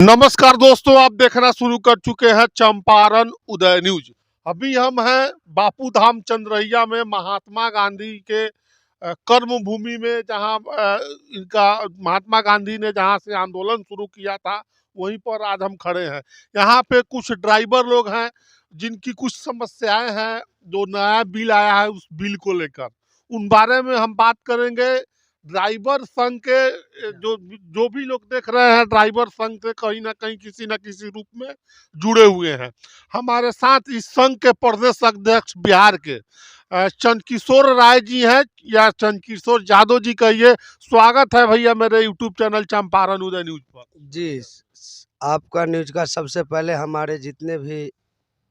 नमस्कार दोस्तों, आप देखना शुरू कर चुके हैं चंपारण उदय न्यूज। अभी हम हैं बापू धाम चंद्रहिया में, महात्मा गांधी के कर्म भूमि में, जहां इनका महात्मा गांधी ने जहां से आंदोलन शुरू किया था, वहीं पर आज हम खड़े हैं। यहाँ पे कुछ ड्राइवर लोग हैं जिनकी कुछ समस्याएं हैं। जो नया बिल आया है उस बिल को लेकर उन बारे में हम बात करेंगे। ड्राइवर संघ के जो जो भी लोग देख रहे हैं, ड्राइवर संघ से कहीं ना कहीं किसी न किसी रूप में जुड़े हुए हैं। हमारे साथ इस संघ के प्रदेश अध्यक्ष बिहार के चंद्रकिशोर राय जी हैं, या चंद्रकिशोर यादव जी कहिए। स्वागत है भैया मेरे यूट्यूब चैनल चंपारण उदय न्यूज पर। जी, आपका न्यूज़ का सबसे पहले हमारे जितने भी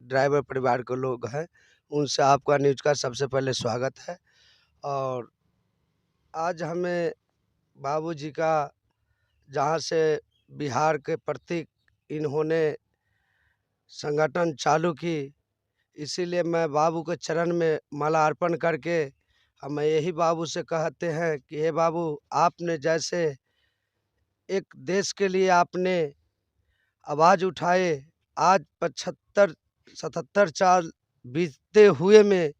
ड्राइवर परिवार के लोग हैं, उनसे आपका न्यूज़ का सबसे पहले स्वागत है। और आज हमें बाबूजी का, जहाँ से बिहार के प्रति इन्होंने संगठन चालू की, इसीलिए मैं बाबू के चरण में माला अर्पण करके हम यही बाबू से कहते हैं कि हे बाबू, आपने जैसे एक देश के लिए आपने आवाज़ उठाए, आज 75-77 साल बीतते हुए में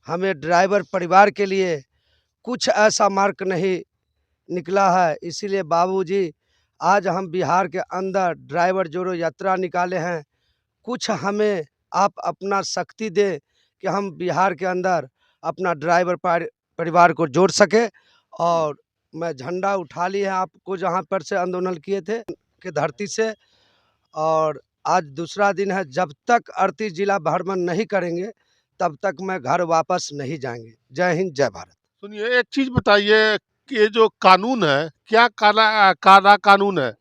हमें ड्राइवर परिवार के लिए कुछ ऐसा मार्ग नहीं निकला है। इसीलिए बाबूजी, आज हम बिहार के अंदर ड्राइवर जोड़ो यात्रा निकाले हैं। कुछ हमें आप अपना शक्ति दें कि हम बिहार के अंदर अपना ड्राइवर परिवार को जोड़ सके। और मैं झंडा उठा लिए हैं, आपको जहाँ पर से आंदोलन किए थे कि धरती से। और आज दूसरा दिन है, जब तक 38 जिला भ्रमण नहीं करेंगे तब तक मैं घर वापस नहीं जाएंगे। जय हिंद, जय भारत। सुनिए, एक चीज बताइए कि ये जो कानून है, क्या काला काला कानून है?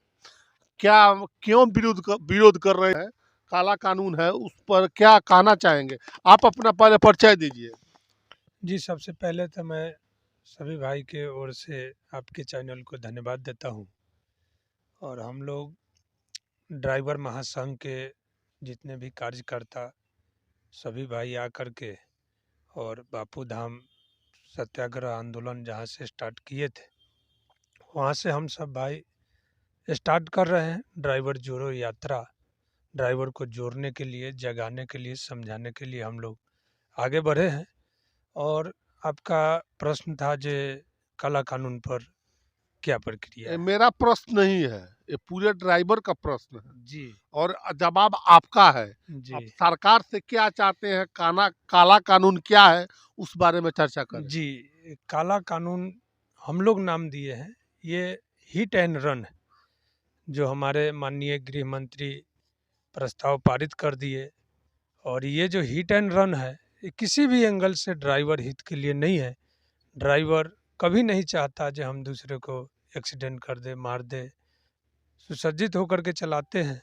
क्या क्यों विरोध कर रहे हैं? काला कानून है, उस पर क्या कहना चाहेंगे? आप अपना पहले परिचय दीजिए। जी, सबसे पहले तो मैं सभी भाई के ओर से आपके चैनल को धन्यवाद देता हूँ। और हम लोग ड्राइवर महासंघ के जितने भी कार्यकर्ता सभी भाई आकर के, और बापू धाम सत्याग्रह आंदोलन जहाँ से स्टार्ट किए थे, वहाँ से हम सब भाई स्टार्ट कर रहे हैं ड्राइवर जोड़ो यात्रा। ड्राइवर को जोड़ने के लिए, जगाने के लिए, समझाने के लिए हम लोग आगे बढ़े हैं। और आपका प्रश्न था जे काला कानून पर क्या प्रक्रिया ये है? मेरा प्रश्न नहीं है, ये पूरे ड्राइवर का प्रश्न है जी, और जवाब आपका है। आप जी, सरकार से क्या चाहते हैं? काला कानून क्या है, उस बारे में चर्चा करें। जी। काला कानून हम लोग नाम दिए हैं। ये हिट एंड रन है, जो हमारे माननीय गृह मंत्री प्रस्ताव पारित कर दिए। और ये जो हिट एंड रन है, ये किसी भी एंगल से ड्राइवर हित के लिए नहीं है। ड्राइवर कभी नहीं चाहता कि हम दूसरे को एक्सीडेंट कर दे, मार दे। सुसज्जित होकर के चलाते हैं,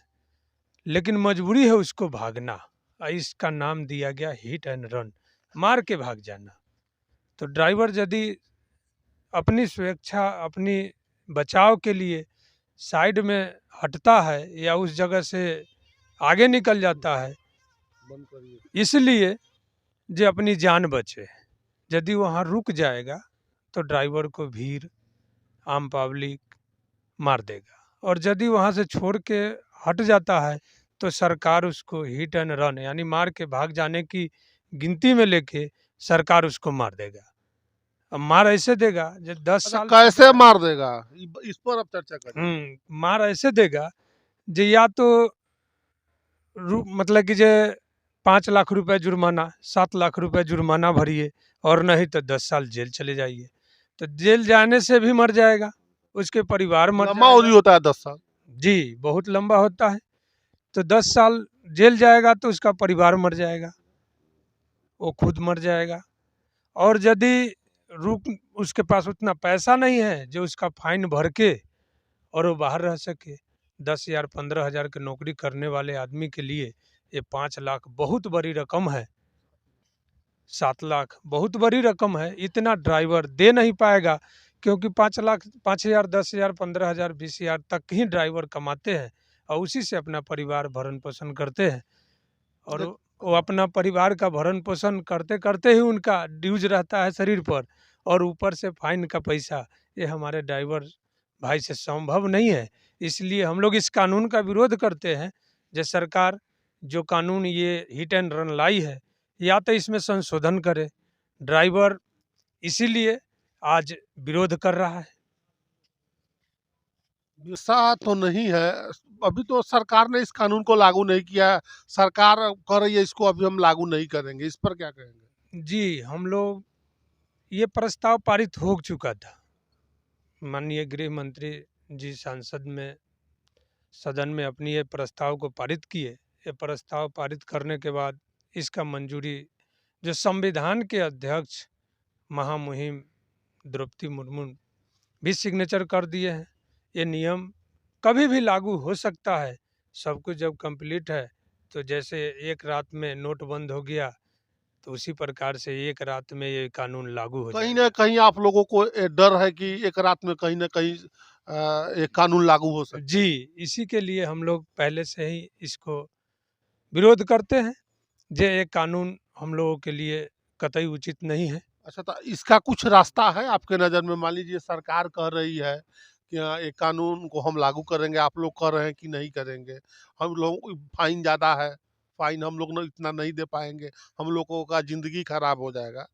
लेकिन मजबूरी है उसको भागना। इसका नाम दिया गया हिट एंड रन, मार के भाग जाना। तो ड्राइवर यदि अपनी स्वेच्छा, अपनी बचाव के लिए साइड में हटता है या उस जगह से आगे निकल जाता है, इसलिए जो अपनी जान बचे। यदि वहाँ रुक जाएगा तो ड्राइवर को भीड़, आम पब्लिक मार देगा। और यदि वहाँ से छोड़ के हट जाता है तो सरकार उसको हिट एंड रन यानी मार के भाग जाने की गिनती में लेके सरकार उसको मार देगा। अब मार ऐसे देगा जो 10 अच्छा, साल कैसे मार देगा? इस पर अब चर्चा करें। मार ऐसे देगा जो या तो मतलब कि जे 5 लाख रुपए जुर्माना, 7 लाख रुपए जुर्माना भरिए, और नहीं तो 10 साल जेल चले जाइए। तो जेल जाने से भी मर जाएगा, उसके परिवार मर लंबा अवधि जाएगा। होता है 10 साल। जी, बहुत लंबा होता है। तो 10 साल जेल जाएगा तो उसका परिवार मर जाएगा, वो खुद मर जाएगा। और यदि रुक उसके पास उतना पैसा नहीं है जो उसका फाइन भर के और वो बाहर रह सके। 10,000 15,000 की नौकरी करने वाले आदमी के लिए ये 5 लाख बहुत बड़ी रकम है, 7 लाख बहुत बड़ी रकम है। इतना ड्राइवर दे नहीं पाएगा, क्योंकि 5 लाख, 5,000, 10,000, 15,000, 20,000 तक ही ड्राइवर कमाते हैं और उसी से अपना परिवार भरण पोषण करते हैं। और वो अपना परिवार का भरण पोषण करते करते ही उनका ड्यूज रहता है शरीर पर, और ऊपर से फाइन का पैसा ये हमारे ड्राइवर भाई से संभव नहीं है। इसलिए हम लोग इस कानून का विरोध करते हैं। जो सरकार जो कानून ये हिट एंड रन लाई है, या तो इसमें संशोधन करे। ड्राइवर इसीलिए आज विरोध कर रहा है। ऐसा तो नहीं है, अभी तो सरकार ने इस कानून को लागू नहीं किया है। सरकार कह रही है इसको अभी हम लागू नहीं करेंगे, इस पर क्या कहेंगे? जी, हम लोग ये प्रस्ताव पारित हो चुका था। माननीय गृह मंत्री जी सदन में अपनी ये प्रस्ताव को पारित किए। ये प्रस्ताव पारित करने के बाद इसका मंजूरी जो संविधान के अध्यक्ष महामहिम द्रौपदी मुर्मू भी सिग्नेचर कर दिए हैं। ये नियम कभी भी लागू हो सकता है। सब कुछ जब कंप्लीट है तो जैसे एक रात में नोट बंद हो गया, तो उसी प्रकार से एक रात में ये कानून लागू हो कहीं जाएगा। ना कहीं आप लोगों को डर है कि एक रात में कहीं ना कहीं ये कानून लागू हो सकता जी, इसी के लिए हम लोग पहले से ही इसको विरोध करते हैं। ये कानून हम लोगों के लिए कतई उचित नहीं है। है। अच्छा, तो इसका कुछ रास्ता है आपके नज़र में? मान लीजिए सरकार कह रही है कि हाँ, ये कानून को हम लागू करेंगे, आप लोग कह रहे हैं कि नहीं करेंगे। हम लोग फाइन ज़्यादा है, फाइन हम लोग न इतना नहीं दे पाएंगे, हम लोगों का ज़िंदगी खराब हो जाएगा।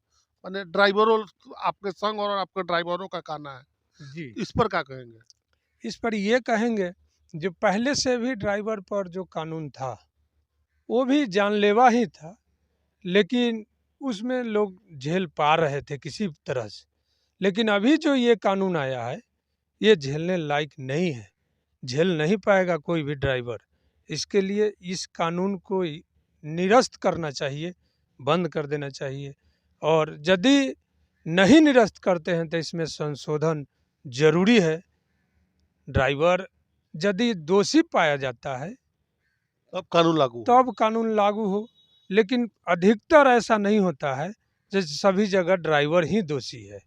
माने ड्राइवरों, आपके संग और आपके ड्राइवरों का कहना है, जी, इस पर क्या कहेंगे? इस पर ये कहेंगे, जो पहले से भी ड्राइवर पर जो कानून था, वो भी जानलेवा ही था, लेकिन उसमें लोग झेल पा रहे थे किसी तरह से। लेकिन अभी जो ये कानून आया है, ये झेलने लायक नहीं है। झेल नहीं पाएगा कोई भी ड्राइवर। इसके लिए इस कानून को निरस्त करना चाहिए, बंद कर देना चाहिए। और यदि नहीं निरस्त करते हैं तो इसमें संशोधन ज़रूरी है। ड्राइवर यदि दोषी पाया जाता है अब कानून लागू हो। तब कानून लागू हो, लेकिन अधिकतर ऐसा नहीं होता है। जैसे सभी जगह ड्राइवर ही दोषी है,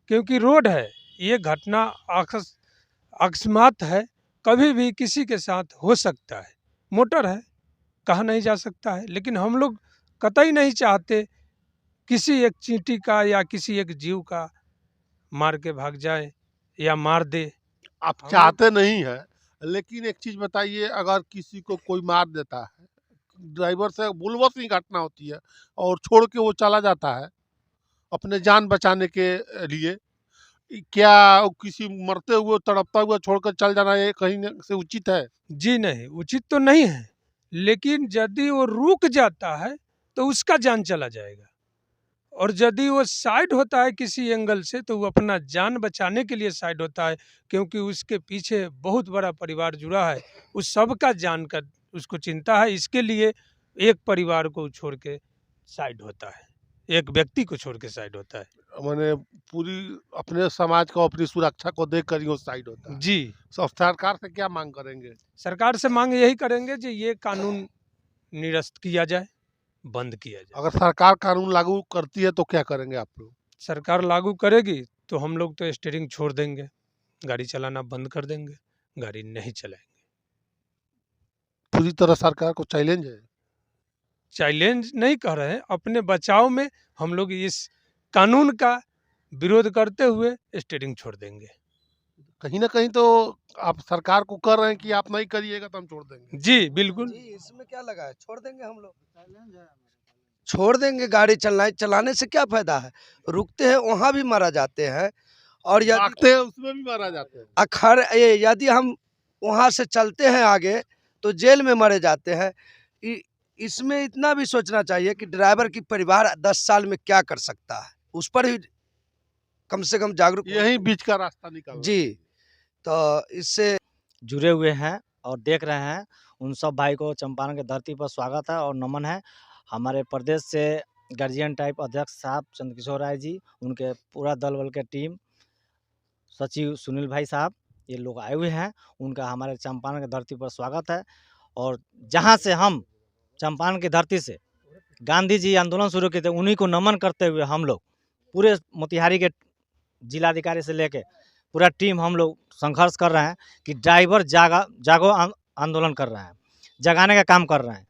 क्योंकि रोड है, ये घटना अकस्मात है, कभी भी किसी के साथ हो सकता है। मोटर है, कहा नहीं जा सकता है। लेकिन हम लोग कतई नहीं चाहते किसी एक चींटी का या किसी एक जीव का मार के भाग जाए या मार दे। आप हम चाहते नहीं हैं, लेकिन एक चीज़ बताइए, अगर किसी को कोई मार देता है, ड्राइवर से भूलवश ही घटना होती है और छोड़ के वो चला जाता है अपने जान बचाने के लिए, क्या वो किसी मरते हुए, तड़पता हुआ छोड़कर चल जाना ये कहीं न से उचित है? जी नहीं, उचित तो नहीं है, लेकिन यदि वो रुक जाता है तो उसका जान चला जाएगा। और यदि वो साइड होता है किसी एंगल से, तो वो अपना जान बचाने के लिए साइड होता है, क्योंकि उसके पीछे बहुत बड़ा परिवार जुड़ा है। उस सब का जान का उसको चिंता है। इसके लिए एक परिवार को छोड़ के साइड होता है, एक व्यक्ति को छोड़ के साइड होता है। माने पूरी अपने समाज को, अपनी सुरक्षा को देख कर ही वो साइड होता है। जी, सब सरकार से क्या मांग करेंगे? सरकार से मांग यही करेंगे कि ये कानून निरस्त किया जाए, बंद किया जाए। अगर सरकार कानून लागू करती है तो क्या करेंगे आप लोग? सरकार लागू करेगी तो हम लोग तो स्टीयरिंग छोड़ देंगे, गाड़ी चलाना बंद कर देंगे, गाड़ी नहीं चलाएंगे। पूरी तरह सरकार को चैलेंज है। चैलेंज नहीं कर रहे हैं, अपने बचाव में हम लोग इस कानून का विरोध करते हुए स्टीयरिंग छोड़ देंगे। कहीं न कहीं तो आप सरकार को कह रहे हैं कि आप नहीं करिएगा तो हम छोड़ देंगे। जी, बिल्कुल। जी, इसमें क्या लगा है? छोड़ देंगे हम लोग। छोड़ देंगे, गाड़ी चलाने से क्या फ़ायदा है? रुकते हैं वहाँ भी मारा जाते हैं, और यदि भागते हैं उसमें भी मारा जाते हैं। यदि हम वहाँ से चलते हैं आगे तो जेल में मारे जाते हैं। इसमें इतना भी सोचना चाहिए कि ड्राइवर की परिवार 10 साल में क्या कर सकता है, उस पर भी कम से कम जागरूक यही बीच का रास्ता निकालना जी, चाहिए। तो इससे जुड़े हुए हैं और देख रहे हैं, उन सब भाई को चंपारण की धरती पर स्वागत है और नमन है। हमारे प्रदेश से गार्जियन टाइप अध्यक्ष साहब चंद्रकिशोर राय जी, उनके पूरा दल बल के टीम, सचिव सुनील भाई साहब, ये लोग आए हुए हैं। उनका हमारे चंपारण की धरती पर स्वागत है। और जहाँ से हम चंपारण की धरती से गांधी जी आंदोलन शुरू किए थे, उन्हीं को नमन करते हुए हम लोग पूरे मोतिहारी के जिलाधिकारी से लेके पूरा टीम हम लोग संघर्ष कर रहे हैं कि ड्राइवर जागो आंदोलन कर रहे हैं, जगाने का काम कर रहे हैं।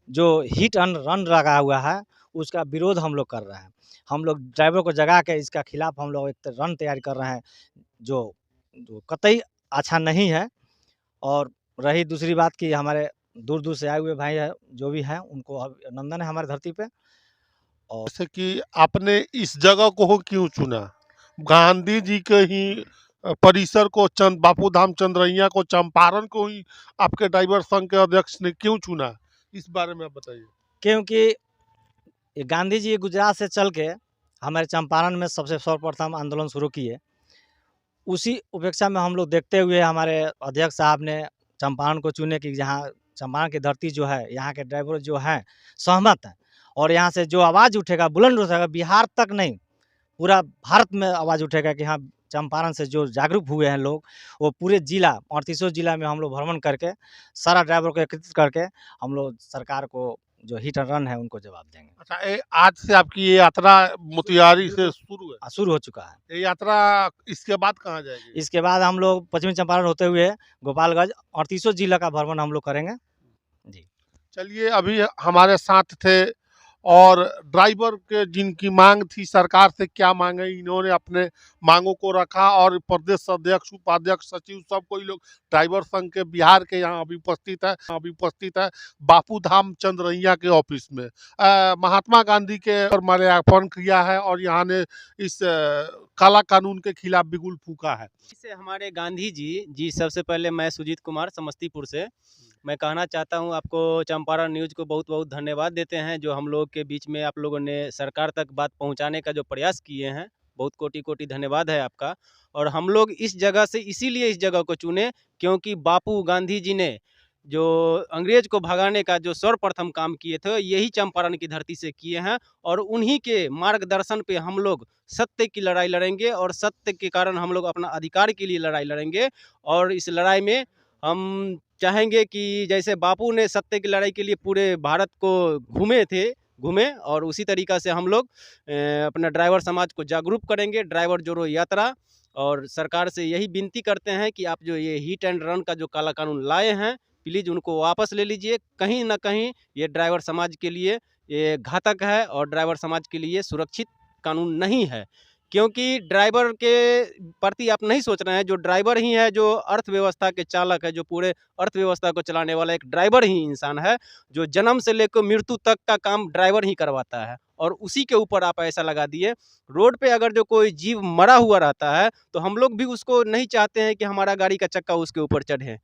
जो हिट एंड रन लगा हुआ है उसका विरोध हम लोग कर रहे हैं। हम लोग ड्राइवर को जगा के इसका खिलाफ हम लोग एक रन तैयार कर रहे हैं, जो जो कतई अच्छा नहीं है। और रही दूसरी बात कि हमारे दूर-दूर से आए हुए भाई हैं, जो भी हैं, उनको अभिनंदन है हमारी धरती पे। और जैसे कि आपने इस जगह को क्यों चुना? गांधी जी के ही परिसर को, बापू धाम चंद्रैया को, चंपारण को ही आपके ड्राइवर संघ के अध्यक्ष ने क्यों चुना? इस बारे में आप बताइए। क्योंकि ये गांधी जी गुजरात से चल के हमारे चंपारण में सबसे सर्वप्रथम आंदोलन शुरू किए। उसी उपेक्षा में हम लोग देखते हुए हमारे अध्यक्ष साहब ने चंपारण को चुने कि जहाँ चंपारण की धरती जो है, यहाँ के ड्राइवर जो हैं सहमत हैं, और यहाँ से जो आवाज़ उठेगा, बुलंद उठेगा, बिहार तक नहीं, पूरा भारत में आवाज़ उठेगा कि हाँ, चंपारण से जो जागरूक हुए हैं लोग, वो पूरे जिला 38 जिला में हम लोग भ्रमण करके सारा ड्राइवर को एकत्रित करके हम लोग सरकार को जो हिट एंड रन है उनको जवाब देंगे। अच्छा, आज से आपकी ये यात्रा मोतिहारी से शुरू है। शुरू हो चुका है। ये यात्रा इसके बाद कहाँ जाएगी? इसके बाद हम लोग पश्चिमी चंपारण होते हुए गोपालगंज 38 जिला का भ्रमण हम लोग करेंगे। जी। चलिए, अभी हमारे साथ थे और ड्राइवर के जिनकी मांग थी सरकार से, क्या मांगे, इन्होंने अपने मांगों को रखा और प्रदेश अध्यक्ष, उपाध्यक्ष, सचिव सब कोई लोग ड्राइवर संघ के बिहार के यहाँ अभी उपस्थित है बापू धाम चंद्रैया के ऑफिस में। महात्मा गांधी के पर माल्यार्पण किया है और यहाँ ने इस काला कानून के खिलाफ बिगुल फूका है। से हमारे गांधी जी सबसे पहले मैं सुजीत कुमार समस्तीपुर से मैं कहना चाहता हूं, आपको चंपारण न्यूज़ को बहुत बहुत धन्यवाद देते हैं जो हम लोग के बीच में आप लोगों ने सरकार तक बात पहुंचाने का जो प्रयास किए हैं। बहुत कोटि कोटि धन्यवाद है आपका। और हम लोग इस जगह से इसीलिए इस जगह को चुने क्योंकि बापू गांधी जी ने जो अंग्रेज को भगाने का जो सर्वप्रथम काम किए थे यही चंपारण की धरती से किए हैं। और उन्हीं के मार्गदर्शन पे हम लोग सत्य की लड़ाई लड़ेंगे और सत्य के कारण हम लोग अपना अधिकार के लिए लड़ाई लड़ेंगे। और इस लड़ाई में हम चाहेंगे कि जैसे बापू ने सत्य की लड़ाई के लिए पूरे भारत को घूमे और उसी तरीक़ा से हम लोग अपना ड्राइवर समाज को जागरूक करेंगे। ड्राइवर जोड़ो यात्रा। और सरकार से यही विनती करते हैं कि आप जो ये हिट एंड रन का जो काला कानून लाए हैं, प्लीज़ उनको वापस ले लीजिए। कहीं ना कहीं ये ड्राइवर समाज के लिए ये घातक है और ड्राइवर समाज के लिए सुरक्षित कानून नहीं है। क्योंकि ड्राइवर के प्रति आप नहीं सोच रहे हैं, जो ड्राइवर ही है जो अर्थव्यवस्था के चालक है, जो पूरे अर्थव्यवस्था को चलाने वाला एक ड्राइवर ही इंसान है, जो जन्म से लेकर मृत्यु तक का काम ड्राइवर ही करवाता है। और उसी के ऊपर आप ऐसा लगा दिए। रोड पे अगर जो कोई जीव मरा हुआ रहता है तो हम लोग भी उसको नहीं चाहते हैं कि हमारा गाड़ी का चक्का उसके ऊपर चढ़े।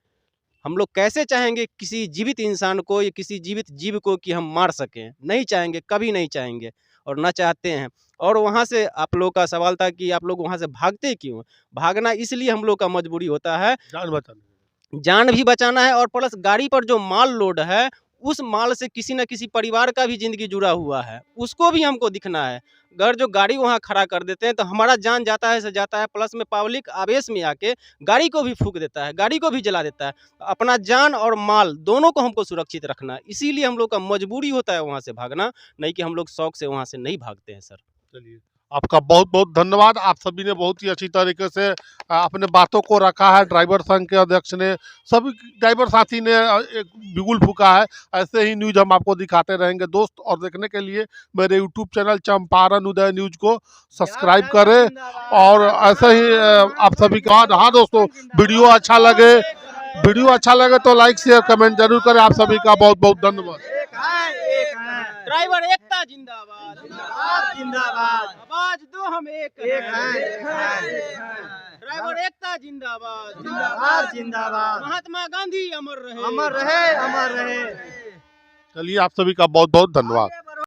हम लोग कैसे चाहेंगे किसी जीवित इंसान को या किसी जीवित जीव को कि हम मार सकें? नहीं चाहेंगे, कभी नहीं चाहेंगे और ना चाहते हैं। और वहाँ से आप लोग का सवाल था कि आप लोग वहाँ से भागते क्यों? भागना इसलिए हम लोग का मजबूरी होता है, जान भी बचाना है और प्लस गाड़ी पर जो माल लोड है उस माल से किसी न किसी परिवार का भी ज़िंदगी जुड़ा हुआ है, उसको भी हमको दिखना है। अगर जो गाड़ी वहाँ खड़ा कर देते हैं तो हमारा जान जाता है से जाता है, प्लस में पब्लिक आवेश में आके गाड़ी को भी फूंक देता है, गाड़ी को भी जला देता है। अपना जान और माल दोनों को हमको सुरक्षित रखना है, इसीलिए हम लोग का मजबूरी होता है वहाँ से भागना, नहीं कि हम लोग शौक से वहाँ से नहीं भागते हैं सर। चलिए, आपका बहुत बहुत धन्यवाद। आप सभी ने बहुत ही अच्छी तरीके से अपने बातों को रखा है। ड्राइवर संघ के अध्यक्ष ने, सभी ड्राइवर साथी ने एक बिगुल फूका है। ऐसे ही न्यूज़ हम आपको दिखाते रहेंगे दोस्त। और देखने के लिए मेरे यूट्यूब चैनल चंपारण उदय न्यूज़ को सब्सक्राइब करें। और ऐसे ही आप सभी का हाँ दोस्तों, वीडियो अच्छा लगे तो लाइक शेयर कमेंट जरूर करें। आप सभी का बहुत बहुत धन्यवाद। ड्राइवर एकता जिंदाबाद, जिंदाबाद जिंदाबाद, आवाज दो हम एक हैं। ड्राइवर एकता जिंदाबाद, जिंदाबाद जिंदाबाद, महात्मा गांधी अमर रहे, अमर रहे, अमर रहे। चलिए, आप सभी का बहुत बहुत धन्यवाद।